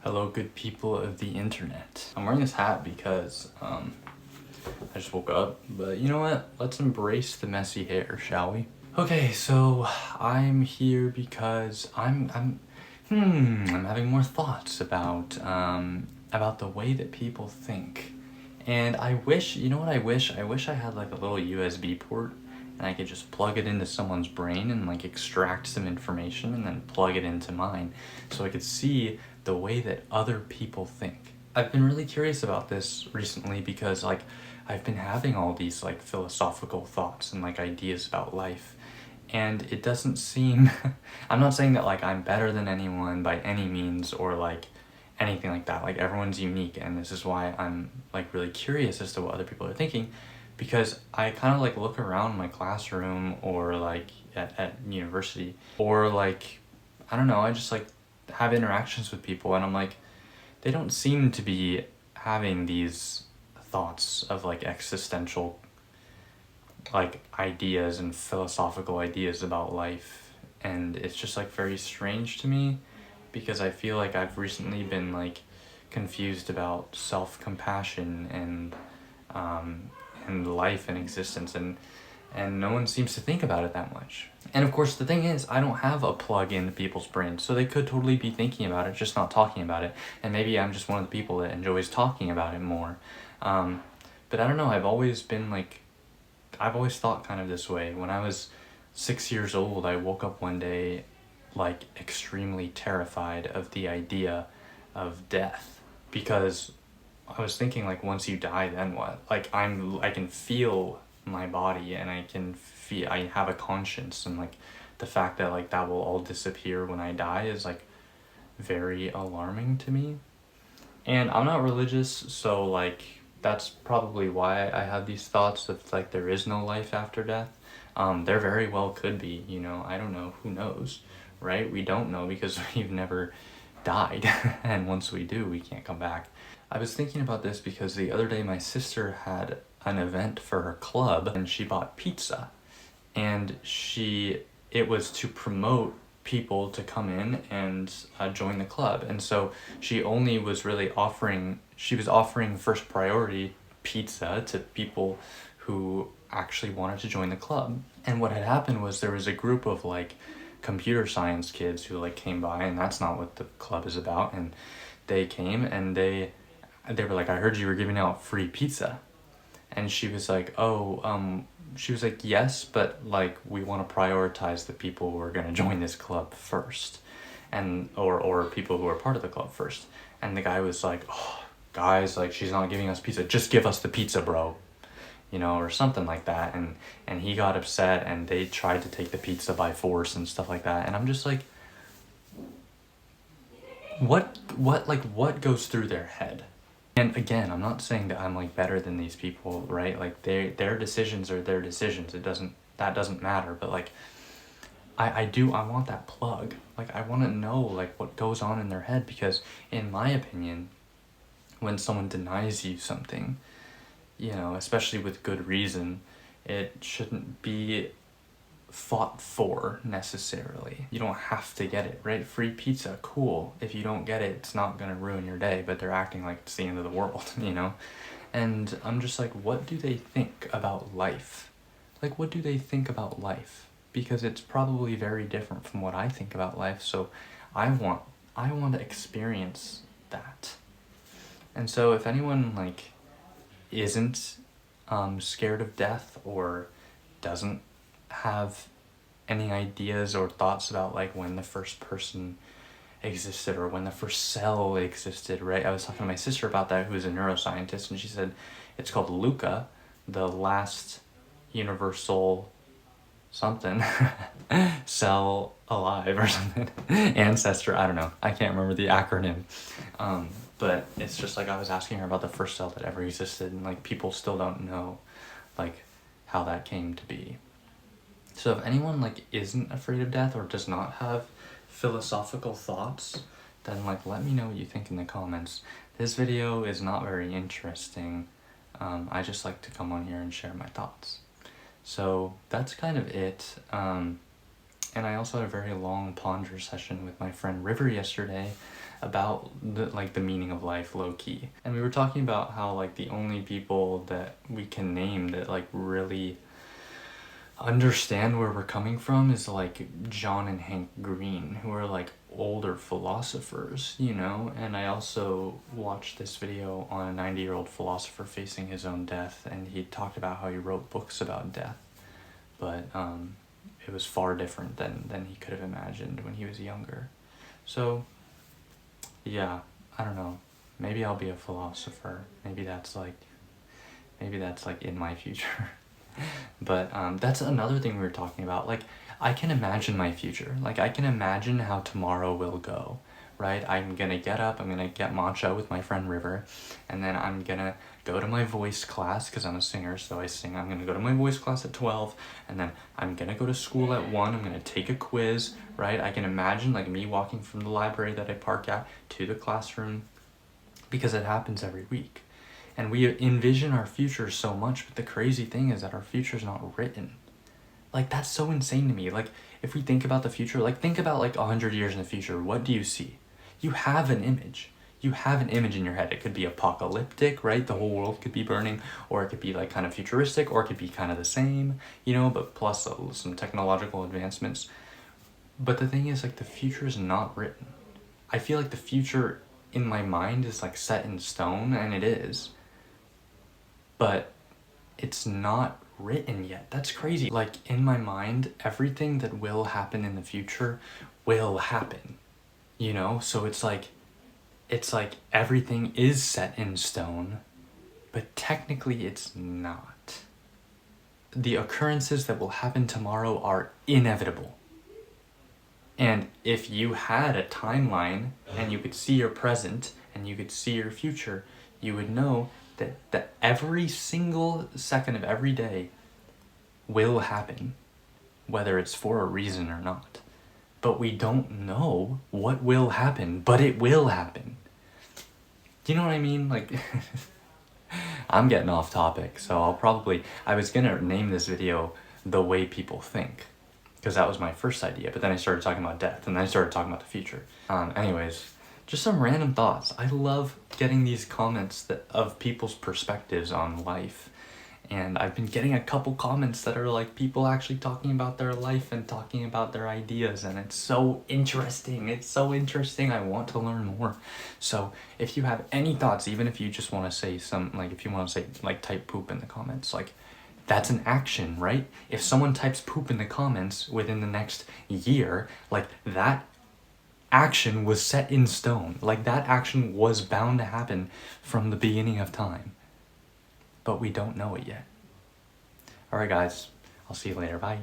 Hello, good people of the internet. I'm wearing this hat because I just woke up, but you know what? Let's embrace the messy hair, shall we? Okay, so I'm here because I'm having more thoughts about the way that people think. And I wish, you know what I wish? I wish I had like a little USB port and I could just plug it into someone's brain and like extract some information and then plug it into mine so I could see the way that other people think. I've been really curious about this recently because like I've been having all these like philosophical thoughts and like ideas about life, and it doesn't seem I'm not saying that like I'm better than anyone by any means or like anything like that. Like everyone's unique, and this is why I'm like really curious as to what other people are thinking, because I kind of like look around my classroom or like at university or like I don't know, I just like have interactions with people and I'm like, they don't seem to be having these thoughts of like existential like ideas and philosophical ideas about life, and it's just like very strange to me because I feel like I've recently been like confused about self-compassion and life and existence, and no one seems to think about it that much. And of course, the thing is, I don't have a plug in people's brains, so they could totally be thinking about it, just not talking about it. And maybe I'm just one of the people that enjoys talking about it more. But I don't know, I've always thought kind of this way. When I was 6 years old, I woke up one day like extremely terrified of the idea of death, because I was thinking like, once you die, then what? Like I can feel my body and I have a conscience, and like the fact that like that will all disappear when I die is like very alarming to me. And I'm not religious, so like that's probably why I have these thoughts of like there is no life after death. There very well could be, you know, I don't know, who knows, right? We don't know because we've never died, and once we do, we can't come back. I was thinking about this because the other day my sister had an event for her club and she bought pizza, and it was to promote people to come in and join the club. And so she was offering first priority pizza to people who actually wanted to join the club. And what had happened was there was a group of like computer science kids who like came by, and that's not what the club is about. And they came and they were like, I heard you were giving out free pizza. And she was like, she was like, yes, but like we want to prioritize the people who are going to join this club first, and or people who are part of the club first. And the guy was like, oh, guys, like she's not giving us pizza, just give us the pizza, bro, you know, or something like that. And he got upset and they tried to take the pizza by force and stuff like that. And I'm just like, what goes through their head? And again, I'm not saying that I'm like better than these people, right? Like their decisions are their decisions. That doesn't matter. But like I want that plug. Like I want to know like what goes on in their head, because in my opinion, when someone denies you something, you know, especially with good reason, it shouldn't be fought for necessarily. You don't have to get it, right? Free pizza, cool. If you don't get it, it's not gonna ruin your day, but they're acting like it's the end of the world, you know? And I'm just like, what do they think about life? Like, what do they think about life? Because it's probably very different from what I think about life, so I want to experience that. And so if anyone like isn't scared of death or doesn't have any ideas or thoughts about like when the first person existed or when the first cell existed, right? I was talking to my sister about that, who's a neuroscientist, and she said it's called LUCA, the last universal something cell alive or something, ancestor, I don't know, I can't remember the acronym. But it's just like I was asking her about the first cell that ever existed, and like people still don't know like how that came to be. So if anyone like isn't afraid of death or does not have philosophical thoughts, then like let me know what you think in the comments. This video is not very interesting. I just like to come on here and share my thoughts. So that's kind of it. And I also had a very long ponder session with my friend River yesterday about the meaning of life, low key. And we were talking about how like the only people that we can name that like really understand where we're coming from is like John and Hank Green, who are like older philosophers, you know. And I also watched this video on a 90-year-old philosopher facing his own death, and he talked about how he wrote books about death, but it was far different than he could have imagined when he was younger. So yeah, I don't know, maybe I'll be a philosopher. Maybe that's like in my future. But that's another thing we were talking about. Like, I can imagine my future. Like, I can imagine how tomorrow will go, right? I'm gonna get up, I'm gonna get matcha with my friend River, and then I'm gonna go to my voice class, because I'm a singer, so I sing. I'm gonna go to my voice class at 12, and then I'm gonna go to school at 1, I'm gonna take a quiz, right? I can imagine, like, me walking from the library that I park at to the classroom, because it happens every week. And we envision our future so much, but the crazy thing is that our future is not written. Like, that's so insane to me. Like, if we think about the future, like, think about, like, 100 years in the future, what do you see? You have an image. You have an image in your head. It could be apocalyptic, right? The whole world could be burning, or it could be, like, kind of futuristic, or it could be kind of the same, you know, but plus some technological advancements. But the thing is, like, the future is not written. I feel like the future in my mind is, like, set in stone, and it is. But it's not written yet. That's crazy. Like, in my mind, everything that will happen in the future will happen, you know? So it's like everything is set in stone, but technically it's not. The occurrences that will happen tomorrow are inevitable. And if you had a timeline and you could see your present and you could see your future, you would know that every single second of every day will happen, whether it's for a reason or not. But we don't know what will happen, but it will happen. Do you know what I mean? Like, I'm getting off topic, so I was gonna name this video The Way People Think, because that was my first idea, but then I started talking about death, and then I started talking about the future. Anyways, just some random thoughts. I love getting these comments of people's perspectives on life. And I've been getting a couple comments that are like people actually talking about their life and talking about their ideas, and it's so interesting. It's so interesting. I want to learn more. So if you have any thoughts, even if you just want to say if you want to say, like, type poop in the comments, like, that's an action, right? If someone types poop in the comments within the next year, like, that action was set in stone. Like, that action was bound to happen from the beginning of time. But we don't know it yet. Alright guys, I'll see you later. Bye.